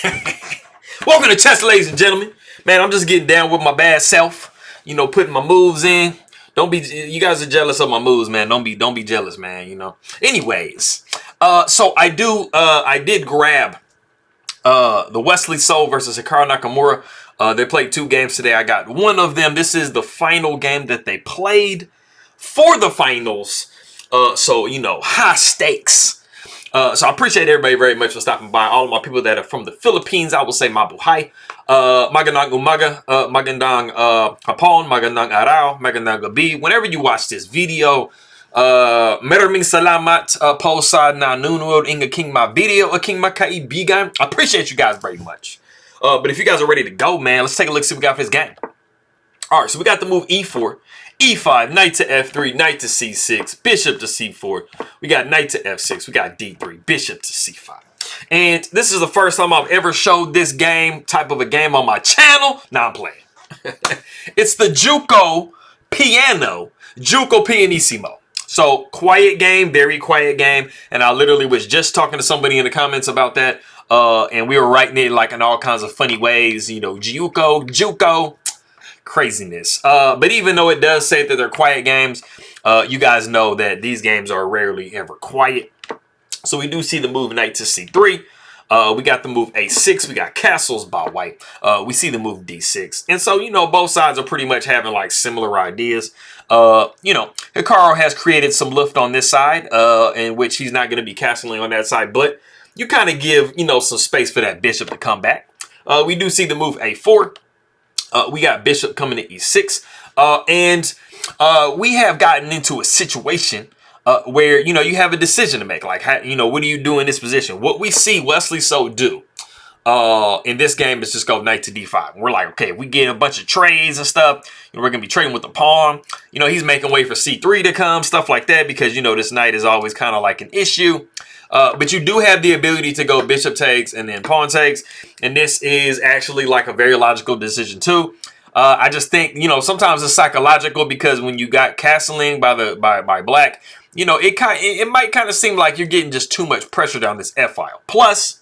Welcome to chess, ladies and gentlemen. Man, I'm just getting down with my bad self. You know, putting my moves in. Don't be. You guys are jealous of my moves, man. Don't be jealous, man. You know. Anyways, so I did grab the Wesley So versus Hikaru Nakamura. They played 2 games today. I got one of them. This is the final game that they played for the finals. So you know, high stakes. So I appreciate everybody very much for stopping by. All of my people that are from the Philippines, I will say mabuhay. Magandang umaga, magandang hapon, magandang araw, magandang gabi. Whenever you watch this video, maraming salamat po sa nanonood ng aking mga video, aking mga kaibigan. I appreciate you guys very much. But if you guys are ready to go, man, let's take a look, see what we got for this game. All right, so we got the move e4, e5, knight to f3, knight to c6, bishop to c4. We got knight to f6. We got d3, bishop to c5. And this is the first time I've ever showed this type of a game on my channel. Now I'm playing. It's the Giuoco Pianissimo. So quiet game, very quiet game. And I literally was just talking to somebody in the comments about that. And we were writing it like in all kinds of funny ways. You know, Giuoco. Craziness. But even though it does say that they're quiet games, you guys know that these games are rarely ever quiet. So we do see the move knight to c3. We got the move a6. We got castles by white. We see the move d6. And so, you know, both sides are pretty much having like similar ideas. You know, Hikaru has created some lift on this side, in which he's not going to be castling on that side. But you kind of give, you know, some space for that bishop to come back. We do see the move a4. We got bishop coming to e6. And we have gotten into a situation where, you know, you have a decision to make. Like, how, you know, what do you do in this position? What we see Wesley So do in this game is just go knight to d5. We're like, okay, we get a bunch of trades and stuff. You know, we're going to be trading with the pawn. You know, he's making way for c3 to come, stuff like that, because, you know, this knight is always kind of like an issue. But you do have the ability to go bishop takes and then pawn takes. And this is actually like a very logical decision too. I just think, you know, sometimes it's psychological because when you got castling by black, you know, it might kind of seem like you're getting just too much pressure down this F file. Plus,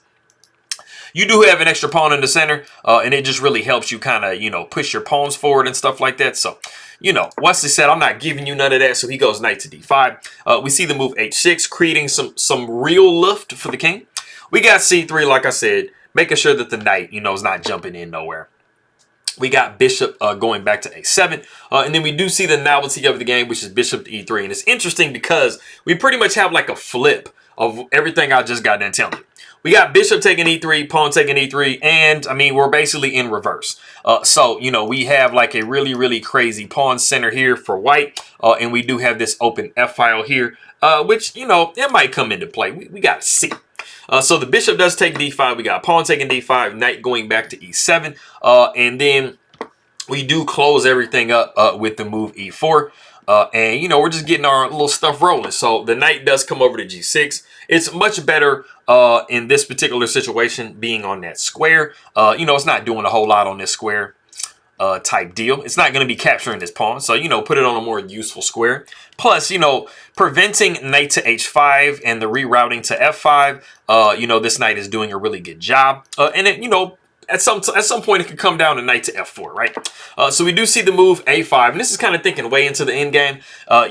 you do have an extra pawn in the center, and it just really helps you kind of, you know, push your pawns forward and stuff like that. So, you know, Wesley said, I'm not giving you none of that. So he goes knight to d5. We see the move h6, creating some real lift for the king. We got c3, like I said, making sure that the knight, you know, is not jumping in nowhere. We got bishop going back to a7. And then we do see the novelty of the game, which is bishop to e3. And it's interesting because we pretty much have like a flip of everything I just got done telling you. We got bishop taking e3, pawn taking e3, and, I mean, we're basically in reverse. So, you know, we have like a really, really crazy pawn center here for white, and we do have this open f-file here, which, you know, it might come into play. We got to see. So the bishop does take d5. We got pawn taking d5, knight going back to e7, and then we do close everything up with the move e4. And, you know, we're just getting our little stuff rolling. So the knight does come over to g6. It's much better in this particular situation being on that square. You know, it's not doing a whole lot on this square type deal. It's not going to be capturing this pawn. So, you know, put it on a more useful square. Plus, you know, preventing knight to h5 and the rerouting to f5, you know, this knight is doing a really good job. And it, you know, at some point, it could come down to knight to f4, right? So we do see the move a5, and this is kind of thinking way into the end game.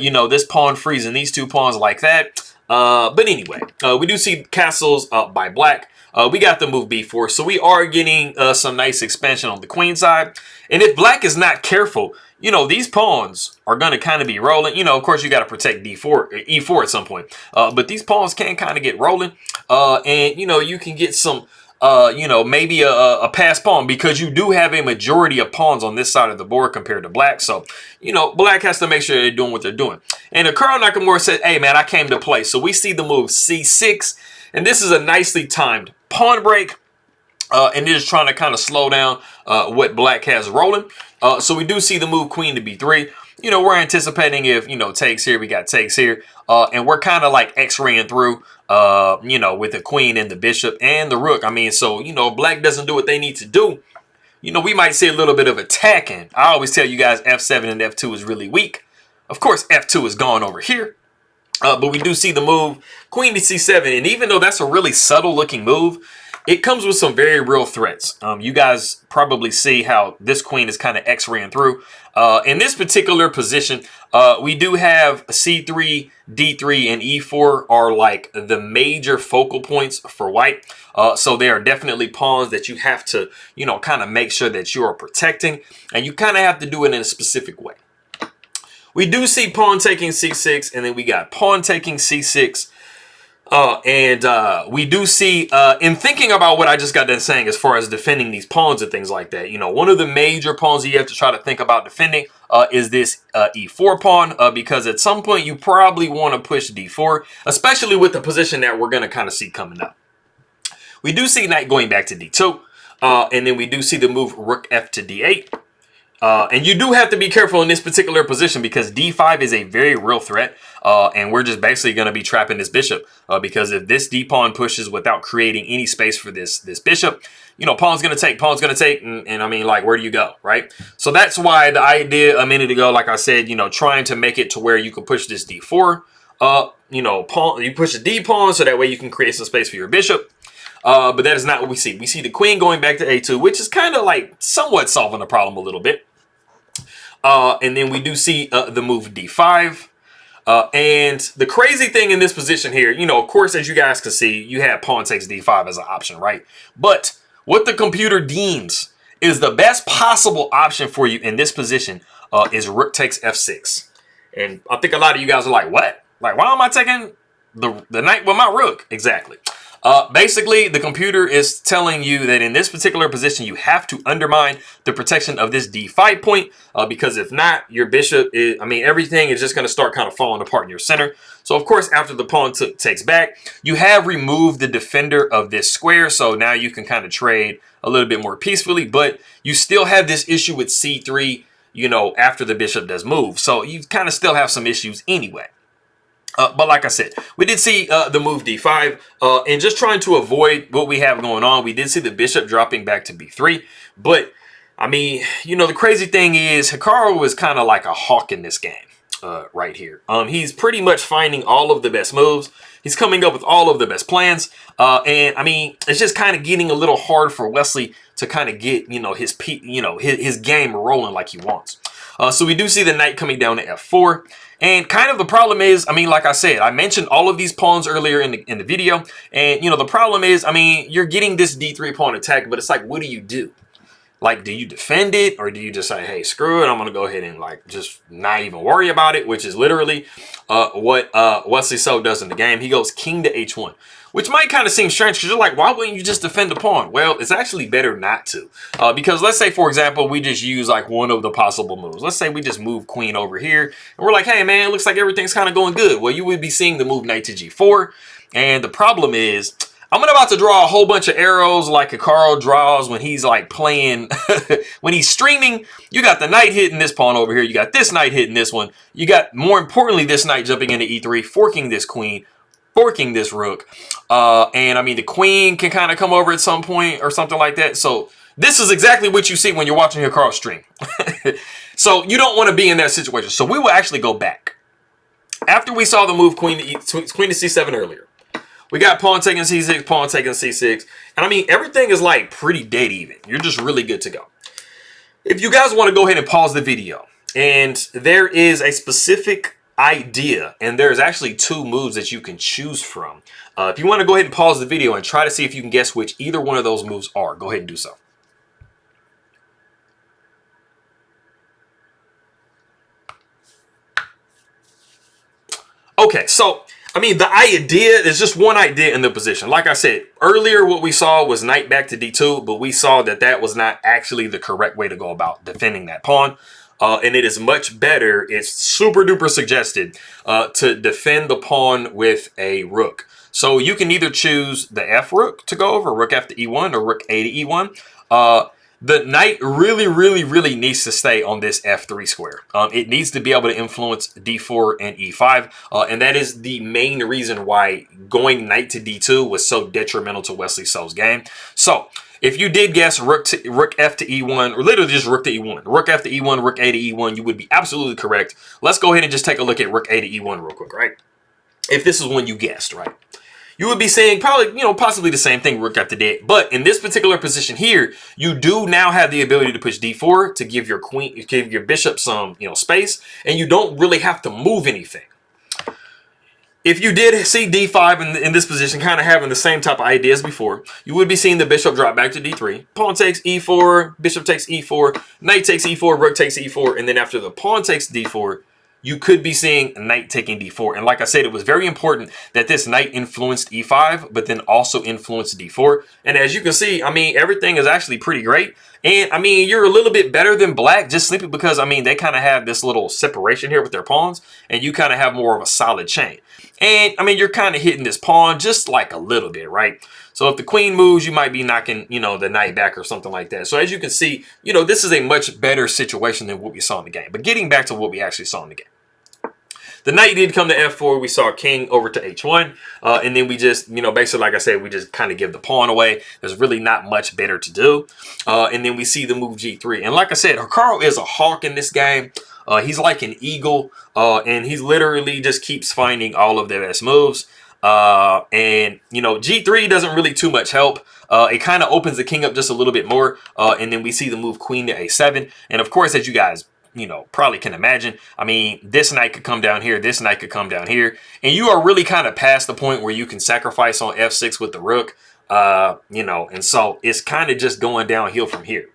You know, this pawn freezing these two pawns like that. But anyway, we do see castles by black. We got the move b4, so we are getting some nice expansion on the queen side. And if black is not careful, you know, these pawns are going to kind of be rolling. You know, of course, you got to protect e4 at some point. But these pawns can kind of get rolling. And, you know, you can get some... you know, maybe a pass pawn because you do have a majority of pawns on this side of the board compared to black. So, you know, black has to make sure they're doing what they're doing. And Hikaru Nakamura said, hey, man, I came to play. So we see the move c6. And this is a nicely timed pawn break. And it is trying to kind of slow down what black has rolling. So we do see the move queen to b3. You know, we're anticipating if, you know, takes here, we got takes here. And we're kind of like x-raying through, you know, with the queen and the bishop and the rook. I mean, so, you know, black doesn't do what they need to do. You know, we might see a little bit of attacking. I always tell you guys f7 and f2 is really weak. Of course, f2 is gone over here. But we do see the move queen to c7. And even though that's a really subtle looking move, it comes with some very real threats. You guys probably see how this queen is kind of X-raying through. In this particular position, we do have C3, D3, and E4 are like the major focal points for white. So they are definitely pawns that you have to, you know, kind of make sure that you are protecting. And you kind of have to do it in a specific way. We do see pawn taking C6, and then we got pawn taking C6. We do see, in thinking about what I just got done saying as far as defending these pawns and things like that, you know, one of the major pawns you have to try to think about defending is this E4 pawn, because at some point you probably want to push D4, especially with the position that we're going to kind of see coming up. We do see knight going back to D2, and then we do see the move rook F to D8. And you do have to be careful in this particular position because D5 is a very real threat. And we're just basically going to be trapping this bishop because if this D pawn pushes without creating any space for this bishop, you know, pawn's going to take, and I mean, like, where do you go, right? So that's why the idea a minute ago, like I said, you know, trying to make it to where you can push this D4, you know, pawn, you push the D pawn so that way you can create some space for your bishop. But that is not what we see. We see the queen going back to A2, which is kind of like somewhat solving the problem a little bit. And then we do see the move D5. And the crazy thing in this position here, you know, of course, as you guys can see, you have pawn takes D5 as an option, right? But what the computer deems is the best possible option for you in this position is rook takes F6. And I think a lot of you guys are like, what? Like, why am I taking the knight with my rook? Exactly. Basically, the computer is telling you that in this particular position, you have to undermine the protection of this D5 point, because if not, your bishop is, I mean, everything is just going to start kind of falling apart in your center. So, of course, after the pawn takes back, you have removed the defender of this square. So now you can kind of trade a little bit more peacefully, but you still have this issue with C3, you know, after the bishop does move. So you kind of still have some issues anyway. But like I said, we did see the move D5, and just trying to avoid what we have going on, we did see the bishop dropping back to B3. But, I mean, you know, the crazy thing is Hikaru is kind of like a hawk in this game right here. He's pretty much finding all of the best moves. He's coming up with all of the best plans. And, I mean, it's just kind of getting a little hard for Wesley to kind of get, you know, his game rolling like he wants. So we do see the knight coming down to F4. And kind of the problem is, I mean, like I said, I mentioned all of these pawns earlier in the video. And, you know, the problem is, I mean, you're getting this D3 pawn attack, but it's like, what do you do? Like, do you defend it? Or do you just say, hey, screw it, I'm going to go ahead and, like, just not even worry about it? Which is literally what Wesley So does in the game. He goes king to H1. Which might kind of seem strange because you're like, why wouldn't you just defend the pawn? Well, it's actually better not to. Because let's say, for example, we just use like one of the possible moves. Let's say we just move queen over here. And we're like, hey, man, it looks like everything's kind of going good. Well, you would be seeing the move knight to G4. And the problem is, I'm about to draw a whole bunch of arrows like Hikaru draws when he's like playing, when he's streaming. You got the knight hitting this pawn over here. You got this knight hitting this one. You got, more importantly, this knight jumping into E3, forking this queen, forking this rook. And I mean, the queen can kind of come over at some point or something like that. So this is exactly what you see when you're watching Hikaru stream. So you don't want to be in that situation. So we will actually go back. After we saw the move queen to C7 earlier, we got pawn taking C6, pawn taking C6. And I mean, everything is like pretty dead even. You're just really good to go. If you guys want to go ahead and pause the video, and there is a specific idea, and there's actually two moves that you can choose from. If you want to go ahead and pause the video and try to see if you can guess which either one of those moves are, go ahead and do so. Okay, so, I mean, the idea is just one idea in the position. Like I said, earlier what we saw was knight back to D2, but we saw that that was not actually the correct way to go about defending that pawn. And it is much better, it's super duper suggested, to defend the pawn with a rook. So you can either choose the F rook to go over, rook F to E1, or rook A to E1. The knight really needs to stay on this F3 square. It needs to be able to influence D4 and E5. And that is the main reason why going knight to D2 was so detrimental to Wesley So's game. So if you did guess rook F to E1, or literally just rook to E1, rook F to E1, rook A to E1, you would be absolutely correct. Let's go ahead and just take a look at rook A to E1 real quick, right? If this is one you guessed, right? you would be saying probably, possibly the same thing, rook after d8. But in this particular position here, you do now have the ability to push d4 to give your queen, give your bishop some, space, and you don't really have to move anything. If you did see d5 in this position, kind of having the same type of ideas before, you would be seeing the bishop drop back to d3. Pawn takes e4, bishop takes e4, knight takes e4, rook takes e4, and then after the pawn takes d4, you could be seeing knight taking d4. And like I said, it was very important that this knight influenced e5, but then also influenced d4. And as you can see, I mean, everything is actually pretty great. And I mean, you're a little bit better than black just simply because, I mean, they kind of have this little separation here with their pawns, and you kind of have more of a solid chain. And I mean, you're kind of hitting this pawn just like a little bit, right? So if the queen moves, you might be knocking, the knight back or something like that. So as you can see, this is a much better situation than what we saw in the game. But getting back to what we actually saw in the game. The knight did come to f4. We saw king over to h1. And then we just, basically, like I said, we just kind of give the pawn away. There's really not much better to do. And then we see the move g3. And like I said, Hikaru is a hawk in this game. He's like an eagle. And he literally just keeps finding all of the best moves. And g3 doesn't really too much help. It kind of opens the king up just a little bit more. And then we see the move queen to a7. And of course, as you guys probably can imagine, I mean, this knight could come down here, this knight could come down here, and you are really kind of past the point where you can sacrifice on f6 with the rook, and so it's kind of just going downhill from here.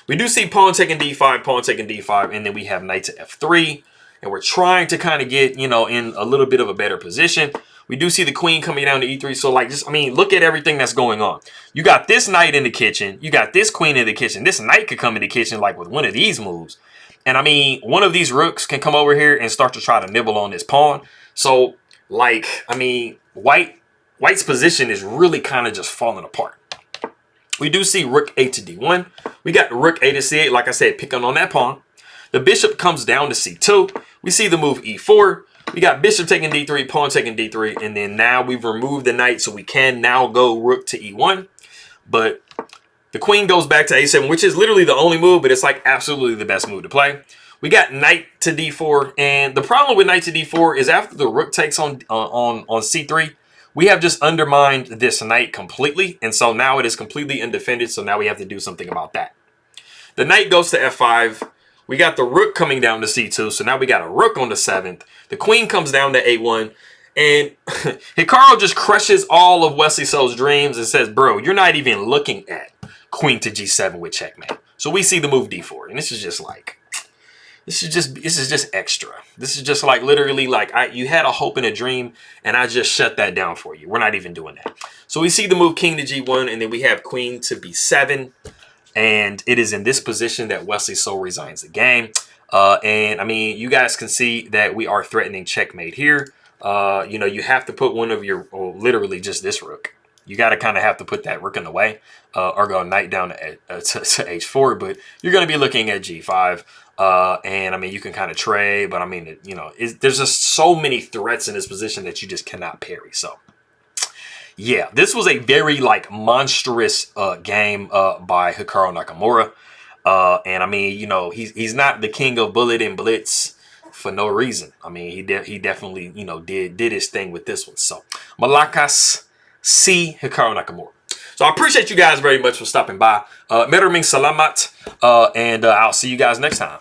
We do see pawn taking d5, and then we have knight to f3, and we're trying to kind of get, in a little bit of a better position. We do see the queen coming down to e3, so like, just, I mean, look at everything that's going on. You got this knight in the kitchen, you got this queen in the kitchen, this knight could come in the kitchen like with one of these moves. And I mean, one of these rooks can come over here and start to try to nibble on this pawn. So, like, I mean, White's position is really kind of just falling apart. We do see rook a to d1. We got rook a to c8, like I said, picking on that pawn. The bishop comes down to c2. We see the move e4. We got bishop taking d3, pawn taking d3. And then now we've removed the knight, so we can now go rook to e1. But the queen goes back to a7, which is literally the only move, but it's like absolutely the best move to play. We got knight to d4, and the problem with knight to d4 is after the rook takes on c3, we have just undermined this knight completely, and so now it is completely undefended, so now we have to do something about that. The knight goes to f5. We got the rook coming down to c2, so now we got a rook on the 7th. The queen comes down to a1, and Hikaru just crushes all of Wesley So's dreams and says, bro, you're not even looking at queen to g7 with checkmate. So we see the move d4, and this is just like, this is just extra. This is just like literally like you had a hope and a dream, and I just shut that down for you. We're not even doing that. So we see the move king to g1, and then we have queen to b7, and it is in this position that Wesley So resigns the game. And I mean, you guys can see that we are threatening checkmate here. You have to put one of your, literally just this rook. You got to kind of have to put that rook in the way, or go knight down to h4. But you're going to be looking at g5. And I mean, you can kind of trade, but I mean, there's just so many threats in this position that you just cannot parry. So, yeah, this was a very like monstrous game by Hikaru Nakamura. And I mean, he's not the king of bullet and blitz for no reason. I mean, he definitely did his thing with this one. So, Malakas. See Hikaru Nakamura. So I appreciate you guys very much for stopping by. Meraming salamat. And I'll see you guys next time.